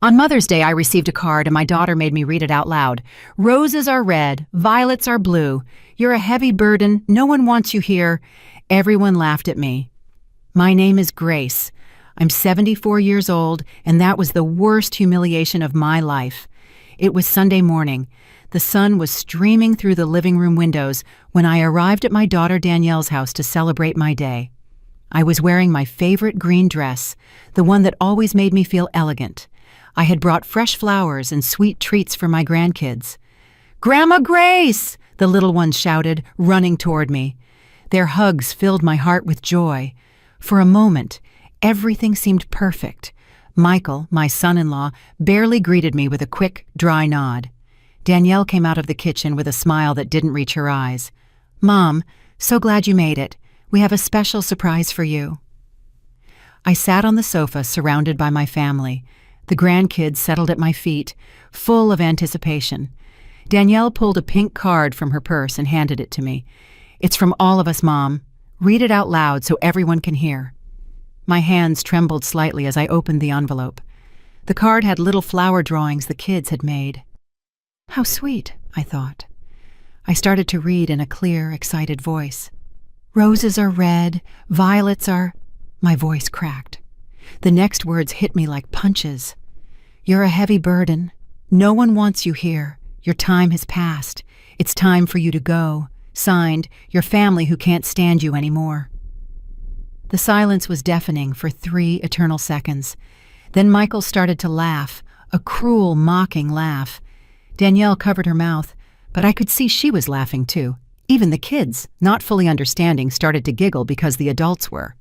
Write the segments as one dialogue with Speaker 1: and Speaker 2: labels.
Speaker 1: On Mother's Day, I received a card and my daughter made me read it out loud. Roses are red, violets are blue. You're a heavy burden, no one wants you here. Everyone laughed at me. My name is Grace. I'm 74 years old, and that was the worst humiliation of my life. It was Sunday morning. The sun was streaming through the living room windows when I arrived at my daughter Danielle's house to celebrate my day. I was wearing my favorite green dress, the one that always made me feel elegant. I had brought fresh flowers and sweet treats for my grandkids. "Grandma Grace!" the little ones shouted, running toward me. Their hugs filled my heart with joy. For a moment, everything seemed perfect. Michael, my son-in-law, barely greeted me with a quick, dry nod. Danielle came out of the kitchen with a smile that didn't reach her eyes. "Mom, so glad you made it. We have a special surprise for you." I sat on the sofa surrounded by my family. The grandkids settled at my feet, full of anticipation. Danielle pulled a pink card from her purse and handed it to me. "It's from all of us, Mom. Read it out loud so everyone can hear." My hands trembled slightly as I opened the envelope. The card had little flower drawings the kids had made. How sweet, I thought. I started to read in a clear, excited voice. "Roses are red, violets are—" My voice cracked. The next words hit me like punches. "You're a heavy burden. No one wants you here. Your time has passed. It's time for you to go. Signed, your family who can't stand you anymore." The silence was deafening for 3 eternal seconds. Then Michael started to laugh, a cruel, mocking laugh. Danielle covered her mouth, but I could see she was laughing too. Even the kids, not fully understanding, started to giggle because the adults were.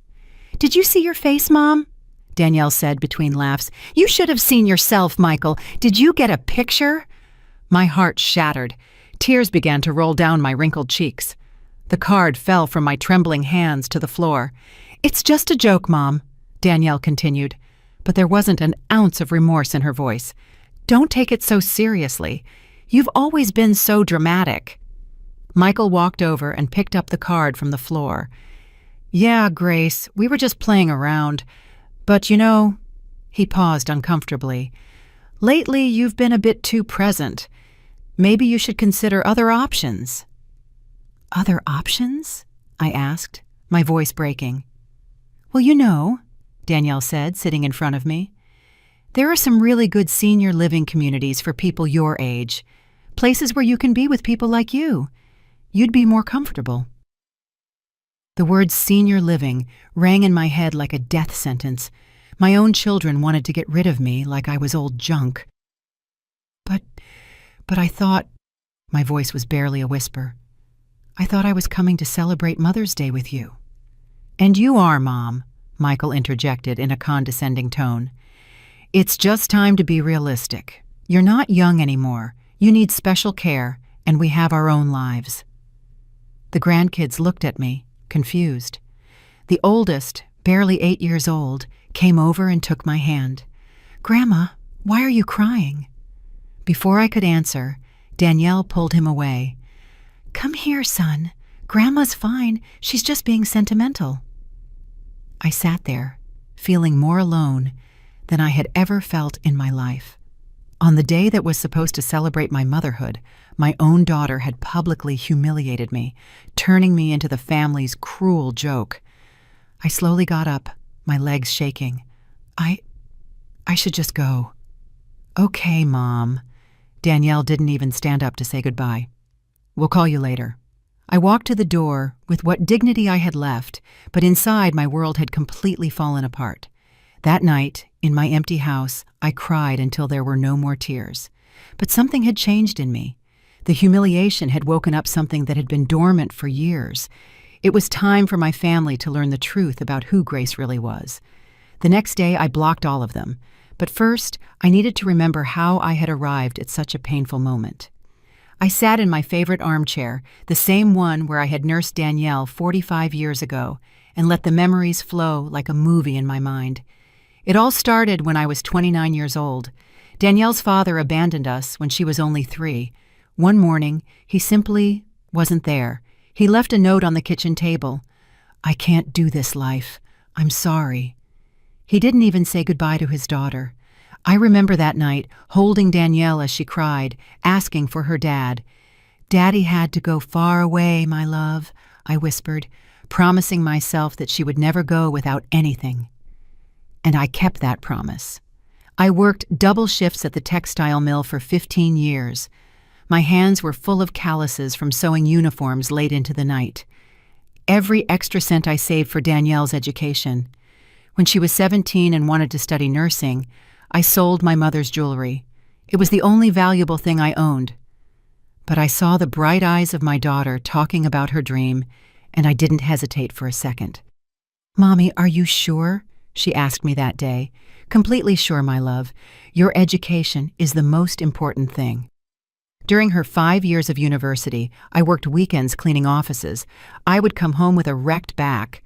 Speaker 1: "Did you see your face, Mom?" Danielle said between laughs. "You should have seen yourself, Michael. Did you get a picture?" My heart shattered. Tears began to roll down my wrinkled cheeks. The card fell from my trembling hands to the floor. "It's just a joke, Mom," Danielle continued, but there wasn't an ounce of remorse in her voice. "Don't take it so seriously. You've always been so dramatic." Michael walked over and picked up the card from the floor. "Yeah, Grace, we were just playing around. But you know," he paused uncomfortably, "lately you've been a bit too present. Maybe you should consider other options." "Other options?" I asked, my voice breaking. "Well, you know," Danielle said, sitting in front of me, "there are some really good senior living communities for people your age, places where you can be with people like you. You'd be more comfortable." The word senior living rang in my head like a death sentence. My own children wanted to get rid of me like I was old junk. But I thought, my voice was barely a whisper, I thought I was coming to celebrate Mother's Day with you. "And you are, Mom," Michael interjected in a condescending tone. "It's just time to be realistic. You're not young anymore. You need special care, and we have our own lives." The grandkids looked at me, confused. The oldest, barely 8 years old, came over and took my hand. "Grandma, why are you crying?" Before I could answer, Danielle pulled him away. "Come here, son. Grandma's fine. She's just being sentimental." I sat there, feeling more alone than I had ever felt in my life. On the day that was supposed to celebrate my motherhood, my own daughter had publicly humiliated me, turning me into the family's cruel joke. I slowly got up, my legs shaking. I should just go." "Okay, Mom." Danielle didn't even stand up to say goodbye. "We'll call you later." I walked to the door with what dignity I had left, but inside my world had completely fallen apart. That night, in my empty house, I cried until there were no more tears. But something had changed in me. The humiliation had woken up something that had been dormant for years. It was time for my family to learn the truth about who Grace really was. The next day, I blocked all of them. But first, I needed to remember how I had arrived at such a painful moment. I sat in my favorite armchair, the same one where I had nursed Danielle 45 years ago, and let the memories flow like a movie in my mind. It all started when I was 29 years old. Danielle's father abandoned us when she was only 3. One morning, he simply wasn't there. He left a note on the kitchen table. "I can't do this life. I'm sorry." He didn't even say goodbye to his daughter. I remember that night, holding Danielle as she cried, asking for her dad. "Daddy had to go far away, my love," I whispered, promising myself that she would never go without anything. And I kept that promise. I worked double shifts at the textile mill for 15 years. My hands were full of calluses from sewing uniforms late into the night. Every extra cent I saved for Danielle's education. When she was 17 and wanted to study nursing, I sold my mother's jewelry. It was the only valuable thing I owned. But I saw the bright eyes of my daughter talking about her dream, and I didn't hesitate for a second. "Mommy, are you sure?" she asked me that day. "Completely sure, my love. Your education is the most important thing." During her 5 years of university, I worked weekends cleaning offices. I would come home with a wrecked back.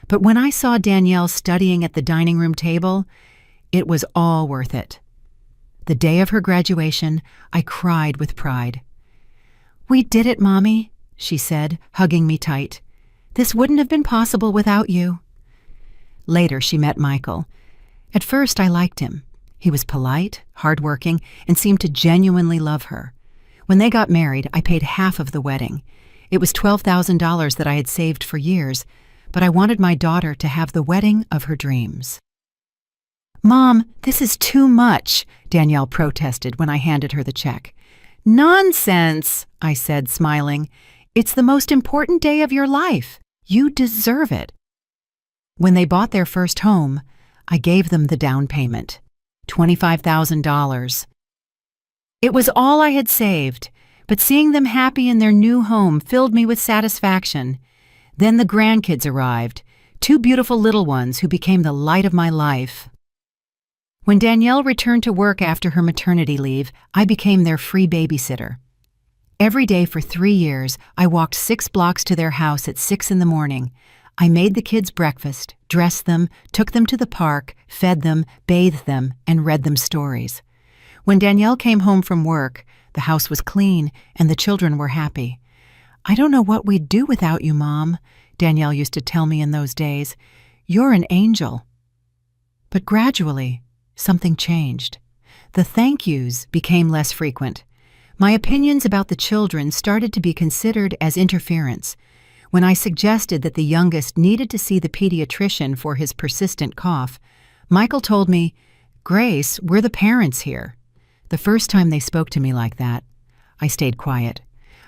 Speaker 1: But when I saw Danielle studying at the dining room table, it was all worth it. The day of her graduation, I cried with pride. "We did it, Mommy," she said, hugging me tight. "This wouldn't have been possible without you." Later, she met Michael. At first, I liked him. He was polite, hardworking, and seemed to genuinely love her. When they got married, I paid half of the wedding. It was $12,000 that I had saved for years, but I wanted my daughter to have the wedding of her dreams. "Mom, this is too much," Danielle protested when I handed her the check. "Nonsense," I said, smiling. "It's the most important day of your life. You deserve it." When they bought their first home, I gave them the down payment, $25,000. It was all I had saved, but seeing them happy in their new home filled me with satisfaction. Then the grandkids arrived, 2 beautiful little ones who became the light of my life. When Danielle returned to work after her maternity leave, I became their free babysitter. Every day for 3 years, I walked 6 blocks to their house at 6 in the morning. I made the kids breakfast, dressed them, took them to the park, fed them, bathed them, and read them stories. When Danielle came home from work, the house was clean and the children were happy. "I don't know what we'd do without you, Mom," Danielle used to tell me in those days. "You're an angel." But gradually, something changed. The thank yous became less frequent. My opinions about the children started to be considered as interference. When I suggested that the youngest needed to see the pediatrician for his persistent cough, Michael told me, "Grace, we're the parents here." The first time they spoke to me like that, I stayed quiet.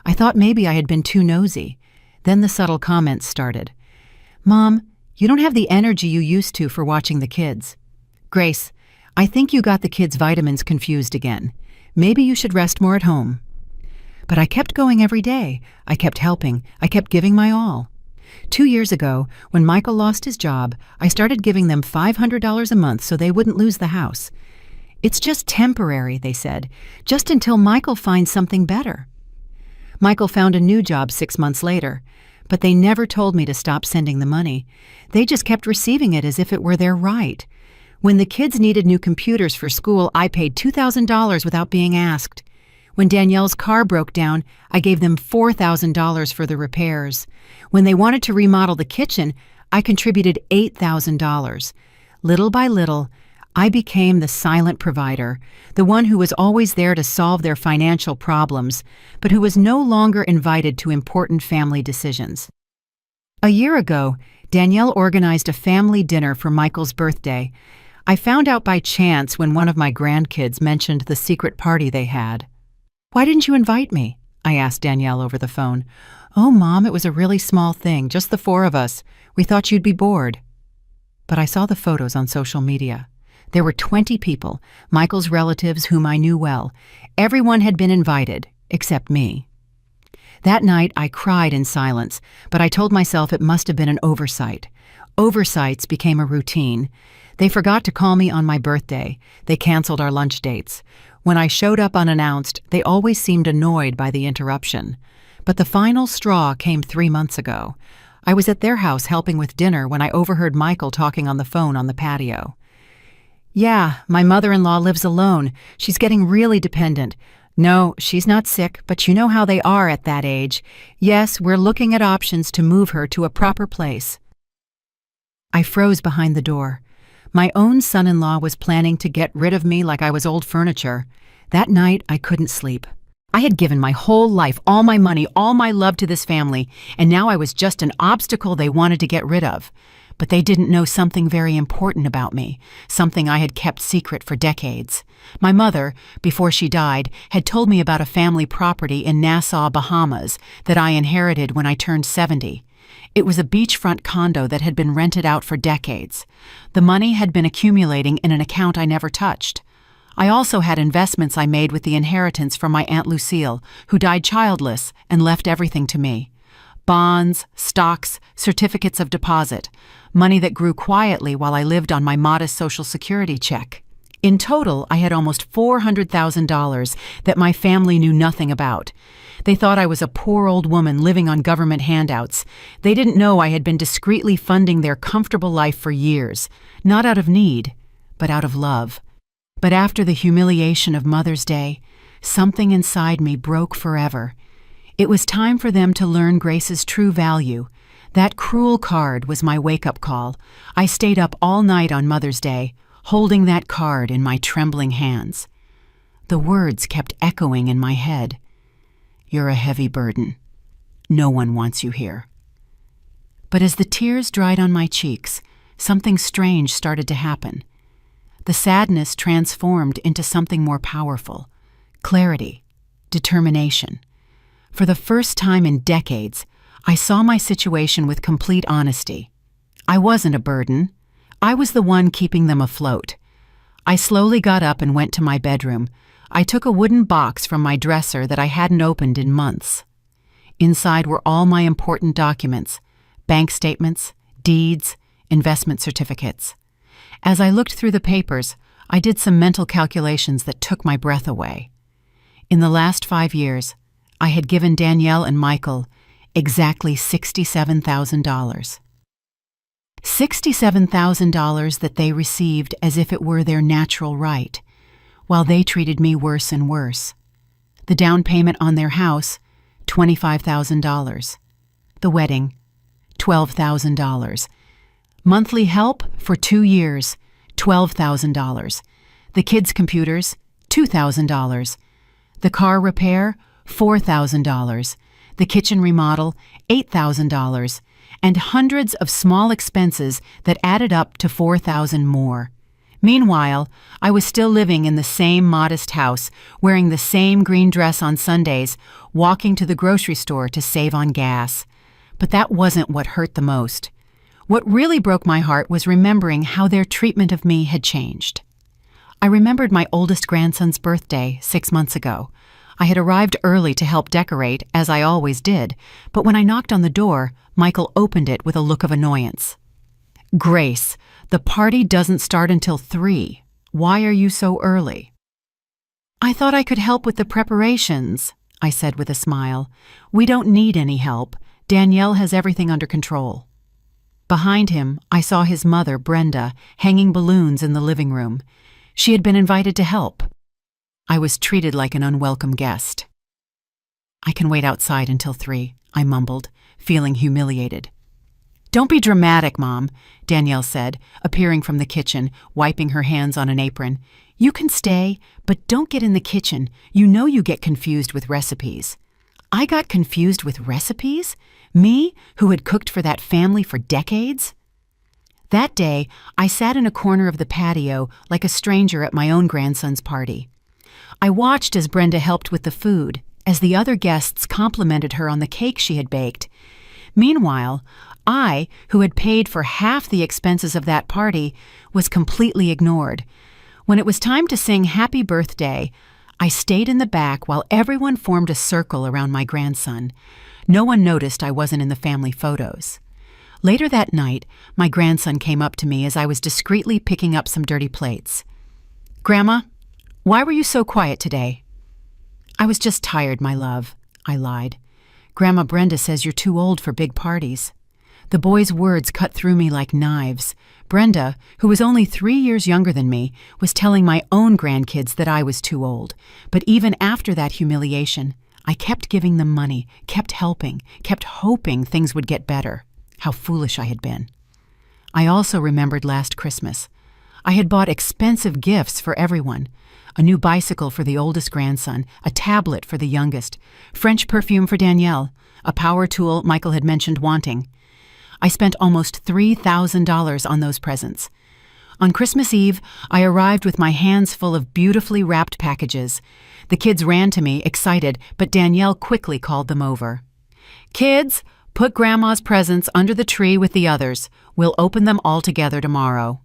Speaker 1: I thought maybe I had been too nosy. Then the subtle comments started. "Mom, you don't have the energy you used to for watching the kids." "Grace, I think you got the kids' vitamins confused again. Maybe you should rest more at home." But I kept going every day. I kept helping. I kept giving my all. 2 years ago, when Michael lost his job, I started giving them $500 a month so they wouldn't lose the house. "It's just temporary," they said, "just until Michael finds something better." Michael found a new job 6 months later, but they never told me to stop sending the money. They just kept receiving it as if it were their right. When the kids needed new computers for school, I paid $2,000 without being asked. When Danielle's car broke down, I gave them $4,000 for the repairs. When they wanted to remodel the kitchen, I contributed $8,000. Little by little, I became the silent provider, the one who was always there to solve their financial problems, but who was no longer invited to important family decisions. A year ago, Danielle organized a family dinner for Michael's birthday. I found out by chance when one of my grandkids mentioned the secret party they had. "Why didn't you invite me?" I asked Danielle over the phone. "Oh, Mom, it was a really small thing, just the 4 of us. We thought you'd be bored." But I saw the photos on social media. There were 20 people, Michael's relatives whom I knew well. Everyone had been invited, except me. That night, I cried in silence, but I told myself it must have been an oversight. Oversights became a routine. They forgot to call me on my birthday. They canceled our lunch dates. When I showed up unannounced, they always seemed annoyed by the interruption. But the final straw came 3 months ago. I was at their house helping with dinner when I overheard Michael talking on the phone on the patio. "Yeah, my mother-in-law lives alone. She's getting really dependent. No, she's not sick, but you know how they are at that age. Yes, we're looking at options to move her to a proper place." I froze behind the door. My own son-in-law was planning to get rid of me like I was old furniture. That night, I couldn't sleep. I had given my whole life, all my money, all my love to this family, and now I was just an obstacle they wanted to get rid of. But they didn't know something very important about me, something I had kept secret for decades. My mother, before she died, had told me about a family property in Nassau, Bahamas, that I inherited when I turned 70. It was a beachfront condo that had been rented out for decades. The money had been accumulating in an account I never touched. I also had investments I made with the inheritance from my Aunt Lucille, who died childless and left everything to me. Bonds, stocks, certificates of deposit, money that grew quietly while I lived on my modest Social Security check. In total, I had almost $400,000 that my family knew nothing about. They thought I was a poor old woman living on government handouts. They didn't know I had been discreetly funding their comfortable life for years, not out of need, but out of love. But after the humiliation of Mother's Day, something inside me broke forever. It was time for them to learn Grace's true value. That cruel card was my wake-up call. I stayed up all night on Mother's Day, holding that card in my trembling hands. The words kept echoing in my head. "You're a heavy burden. No one wants you here." But as the tears dried on my cheeks, something strange started to happen. The sadness transformed into something more powerful: clarity, determination. For the first time in decades, I saw my situation with complete honesty. I wasn't a burden. I was the one keeping them afloat. I slowly got up and went to my bedroom. I took a wooden box from my dresser that I hadn't opened in months. Inside were all my important documents: bank statements, deeds, investment certificates. As I looked through the papers, I did some mental calculations that took my breath away. In the last 5 years, I had given Danielle and Michael exactly $67,000. $67,000 that they received as if it were their natural right, while they treated me worse and worse. The down payment on their house, $25,000. The wedding, $12,000. Monthly help for 2 years, $12,000. The kids' computers, $2,000. The car repair, $4,000. The kitchen remodel, $8,000. And hundreds of small expenses that added up to $4,000 more. Meanwhile, I was still living in the same modest house, wearing the same green dress on Sundays, walking to the grocery store to save on gas. But that wasn't what hurt the most. What really broke my heart was remembering how their treatment of me had changed. I remembered my oldest grandson's birthday 6 months ago. I had arrived early to help decorate, as I always did, but when I knocked on the door, Michael opened it with a look of annoyance. "Grace, the party doesn't start until 3. Why are you so early?" "I thought I could help with the preparations," I said with a smile. "We don't need any help. Danielle has everything under control." Behind him, I saw his mother, Brenda, hanging balloons in the living room. She had been invited to help. I was treated like an unwelcome guest. "I can wait outside until 3, I mumbled, feeling humiliated. "Don't be dramatic, Mom," Danielle said, appearing from the kitchen, wiping her hands on an apron. "You can stay, but don't get in the kitchen. You know you get confused with recipes." I got confused with recipes? Me, who had cooked for that family for decades? That day, I sat in a corner of the patio like a stranger at my own grandson's party. I watched as Brenda helped with the food, as the other guests complimented her on the cake she had baked. Meanwhile, I, who had paid for half the expenses of that party, was completely ignored. When it was time to sing Happy Birthday, I stayed in the back while everyone formed a circle around my grandson. No one noticed I wasn't in the family photos. Later that night, my grandson came up to me as I was discreetly picking up some dirty plates. "Grandma, why were you so quiet today?" "I was just tired, my love," I lied. "Grandma Brenda says you're too old for big parties." The boy's words cut through me like knives. Brenda, who was only 3 years younger than me, was telling my own grandkids that I was too old. But even after that humiliation, I kept giving them money, kept helping, kept hoping things would get better. How foolish I had been. I also remembered last Christmas. I had bought expensive gifts for everyone. A new bicycle for the oldest grandson, a tablet for the youngest, French perfume for Danielle, a power tool Michael had mentioned wanting. I spent almost $3,000 on those presents. On Christmas Eve, I arrived with my hands full of beautifully wrapped packages. The kids ran to me, excited, but Danielle quickly called them over. "Kids, put Grandma's presents under the tree with the others. We'll open them all together tomorrow."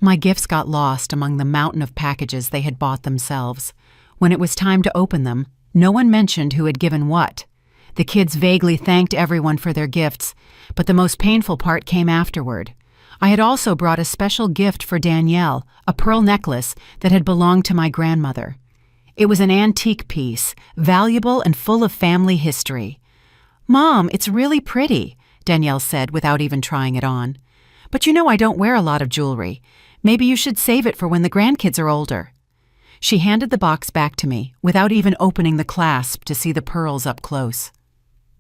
Speaker 1: My gifts got lost among the mountain of packages they had bought themselves. When it was time to open them, no one mentioned who had given what. The kids vaguely thanked everyone for their gifts, but the most painful part came afterward. I had also brought a special gift for Danielle, a pearl necklace that had belonged to my grandmother. It was an antique piece, valuable and full of family history. "Mom, it's really pretty," Danielle said without even trying it on. "But you know I don't wear a lot of jewelry. Maybe you should save it for when the grandkids are older." She handed the box back to me without even opening the clasp to see the pearls up close.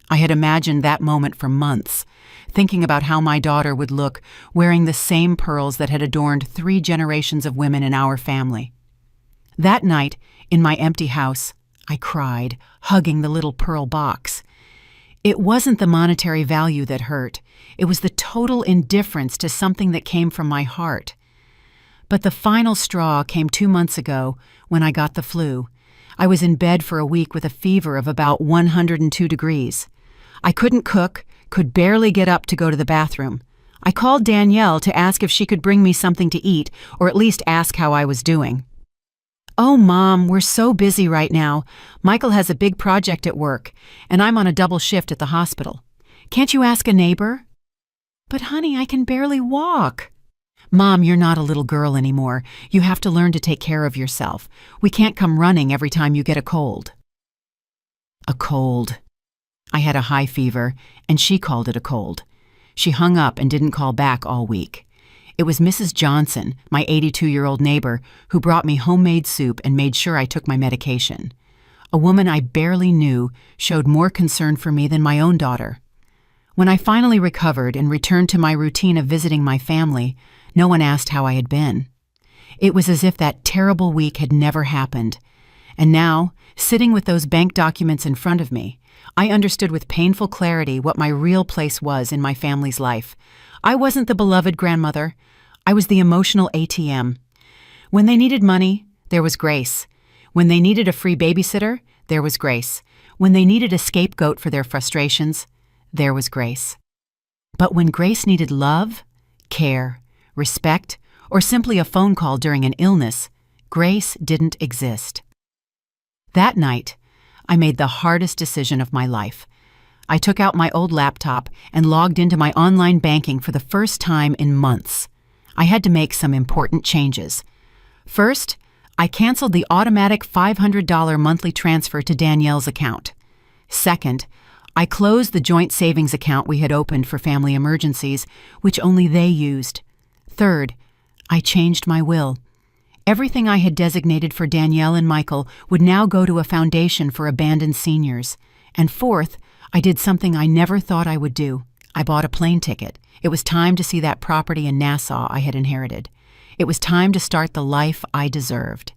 Speaker 1: I had imagined that moment for months, thinking about how my daughter would look wearing the same pearls that had adorned 3 generations of women in our family. That night, in my empty house, I cried, hugging the little pearl box. It wasn't the monetary value that hurt. It was the total indifference to something that came from my heart. But the final straw came 2 months ago when I got the flu. I was in bed for a week with a fever of about 102 degrees. I couldn't cook, could barely get up to go to the bathroom. I called Danielle to ask if she could bring me something to eat, or at least ask how I was doing. "Oh, Mom, we're so busy right now. Michael has a big project at work, and I'm on a double shift at the hospital. Can't you ask a neighbor?" "But honey, I can barely walk." "Mom, you're not a little girl anymore. You have to learn to take care of yourself. We can't come running every time you get a cold." A cold. I had a high fever, and she called it a cold. She hung up and didn't call back all week. It was Mrs. Johnson, my 82-year-old neighbor, who brought me homemade soup and made sure I took my medication. A woman I barely knew showed more concern for me than my own daughter. When I finally recovered and returned to my routine of visiting my family, no one asked how I had been. It was as if that terrible week had never happened. And now, sitting with those bank documents in front of me, I understood with painful clarity what my real place was in my family's life. I wasn't the beloved grandmother. I was the emotional ATM. When they needed money, there was Grace. When they needed a free babysitter, there was Grace. When they needed a scapegoat for their frustrations, there was Grace. But when Grace needed love, care, respect, or simply a phone call during an illness, Grace didn't exist. That night, I made the hardest decision of my life. I took out my old laptop and logged into my online banking for the first time in months. I had to make some important changes. First, I canceled the automatic $500 monthly transfer to Danielle's account. Second, I closed the joint savings account we had opened for family emergencies, which only they used. Third, I changed my will. Everything I had designated for Danielle and Michael would now go to a foundation for abandoned seniors. And fourth, I did something I never thought I would do. I bought a plane ticket. It was time to see that property in Nassau I had inherited. It was time to start the life I deserved.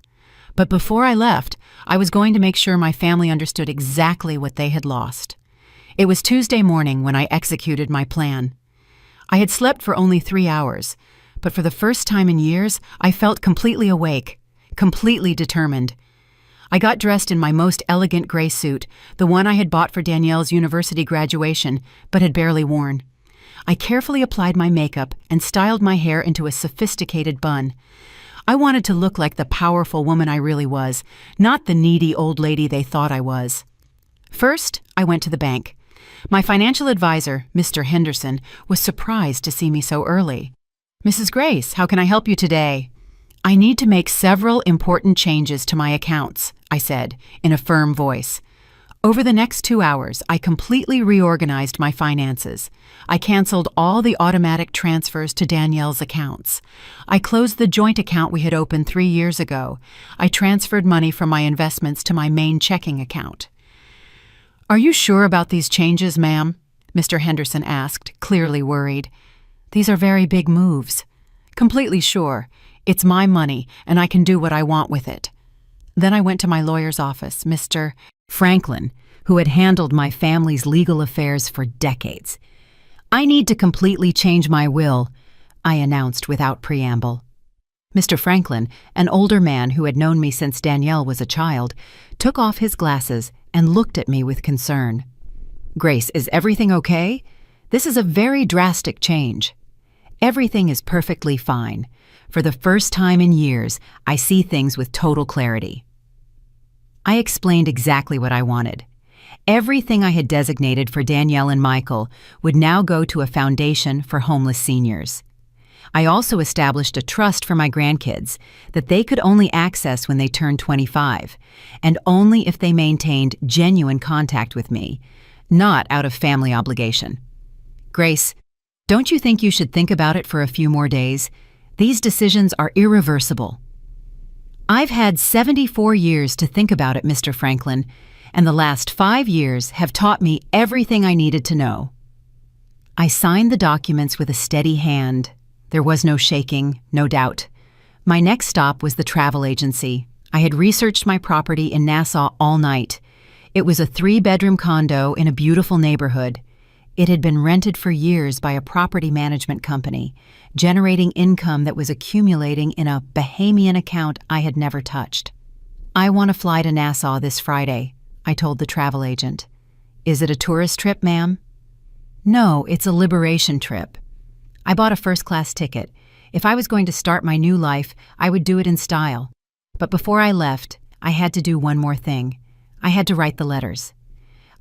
Speaker 1: But before I left, I was going to make sure my family understood exactly what they had lost. It was Tuesday morning when I executed my plan. I had slept for only 3 hours, but for the first time in years, I felt completely awake, completely determined. I got dressed in my most elegant gray suit, the one I had bought for Danielle's university graduation, but had barely worn. I carefully applied my makeup and styled my hair into a sophisticated bun. I wanted to look like the powerful woman I really was, not the needy old lady they thought I was. First, I went to the bank. My financial advisor, Mr. Henderson, was surprised to see me so early. "Mrs. Grace, how can I help you today?" "I need to make several important changes to my accounts," I said, in a firm voice. Over the next 2 hours, I completely reorganized my finances. I canceled all the automatic transfers to Danielle's accounts. I closed the joint account we had opened 3 years ago. I transferred money from my investments to my main checking account. "Are you sure about these changes, ma'am?" Mr. Henderson asked, clearly worried. "These are very big moves. Completely sure. It's my money, and I can do what I want with it. Then I went to my lawyer's office, Mr. Franklin, who had handled my family's legal affairs for decades. I need to completely change my will, I announced without preamble. Mr. Franklin, an older man who had known me since Danielle was a child, took off his glasses and looked at me with concern. Grace, is everything okay? This is a very drastic change. Everything is perfectly fine. For the first time in years, I see things with total clarity. I explained exactly what I wanted. Everything I had designated for Danielle and Michael would now go to a foundation for homeless seniors. I also established a trust for my grandkids that they could only access when they turned 25, and only if they maintained genuine contact with me, not out of family obligation. Grace, don't you think you should think about it for a few more days? These decisions are irreversible. I've had 74 years to think about it, Mr. Franklin, and the last 5 years have taught me everything I needed to know. I signed the documents with a steady hand. There was no shaking, no doubt. My next stop was the travel agency. I had researched my property in Nassau all night. It was a 3-bedroom condo in a beautiful neighborhood. It had been rented for years by a property management company, generating income that was accumulating in a Bahamian account I had never touched. I want to fly to Nassau this Friday, I told the travel agent. Is it a tourist trip, ma'am? No, it's a liberation trip. I bought a first-class ticket. If I was going to start my new life, I would do it in style. But before I left, I had to do one more thing. I had to write the letters.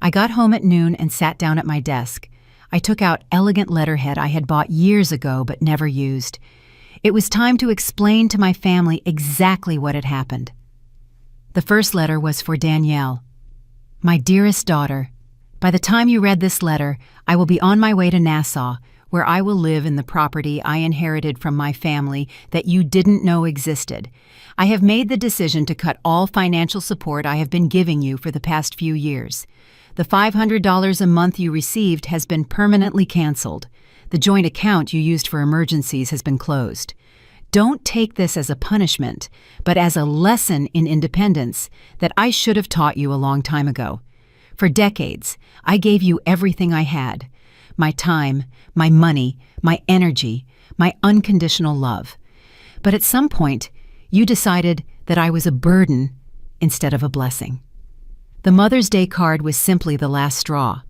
Speaker 1: I got home at noon and sat down at my desk. I took out elegant letterhead I had bought years ago but never used. It was time to explain to my family exactly what had happened. The first letter was for Danielle. My dearest daughter, by the time you read this letter, I will be on my way to Nassau, where I will live in the property I inherited from my family that you didn't know existed. I have made the decision to cut all financial support I have been giving you for the past few years. The $500 a month you received has been permanently canceled. The joint account you used for emergencies has been closed. Don't take this as a punishment, but as a lesson in independence that I should have taught you a long time ago. For decades, I gave you everything I had. My time, my money, my energy, my unconditional love. But at some point, you decided that I was a burden instead of a blessing. The Mother's Day card was simply the last straw.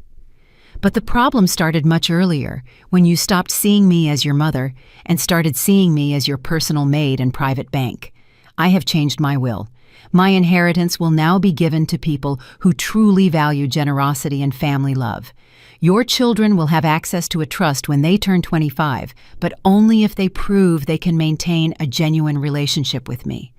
Speaker 1: But the problem started much earlier, when you stopped seeing me as your mother and started seeing me as your personal maid and private bank. I have changed my will. My inheritance will now be given to people who truly value generosity and family love. Your children will have access to a trust when they turn 25, but only if they prove they can maintain a genuine relationship with me.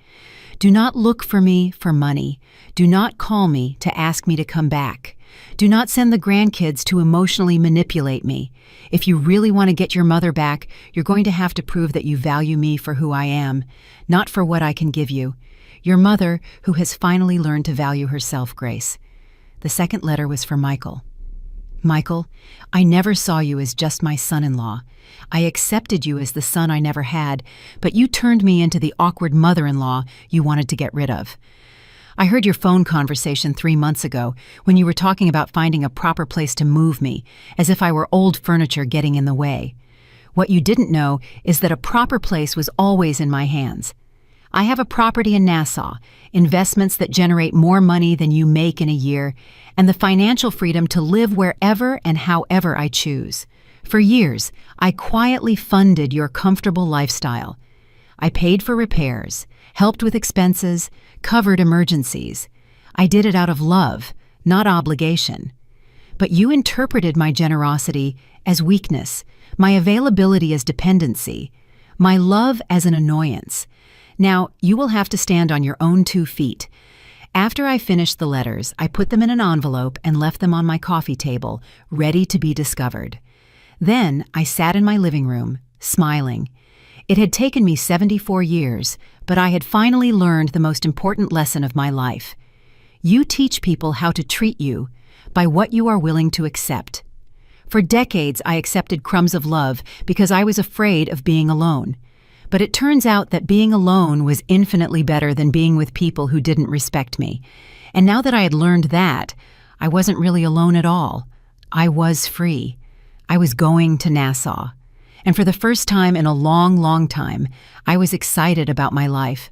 Speaker 1: Do not look for me for money. Do not call me to ask me to come back. Do not send the grandkids to emotionally manipulate me. If you really want to get your mother back, you're going to have to prove that you value me for who I am, not for what I can give you. Your mother, who has finally learned to value herself, Grace. The second letter was for Michael. Michael, I never saw you as just my son-in-law. I accepted you as the son I never had, but you turned me into the awkward mother-in-law you wanted to get rid of. I heard your phone conversation 3 months ago when you were talking about finding a proper place to move me, as if I were old furniture getting in the way. What you didn't know is that a proper place was always in my hands. I have a property in Nassau, investments that generate more money than you make in a year, and the financial freedom to live wherever and however I choose. For years, I quietly funded your comfortable lifestyle. I paid for repairs, helped with expenses, covered emergencies. I did it out of love, not obligation. But you interpreted my generosity as weakness, my availability as dependency, my love as an annoyance. Now, you will have to stand on your own 2 feet. After I finished the letters, I put them in an envelope and left them on my coffee table, ready to be discovered. Then I sat in my living room, smiling. It had taken me 74 years, but I had finally learned the most important lesson of my life. You teach people how to treat you by what you are willing to accept. For decades, I accepted crumbs of love because I was afraid of being alone. But it turns out that being alone was infinitely better than being with people who didn't respect me. And now that I had learned that, I wasn't really alone at all. I was free. I was going to Nassau. And for the first time in a long, long time, I was excited about my life.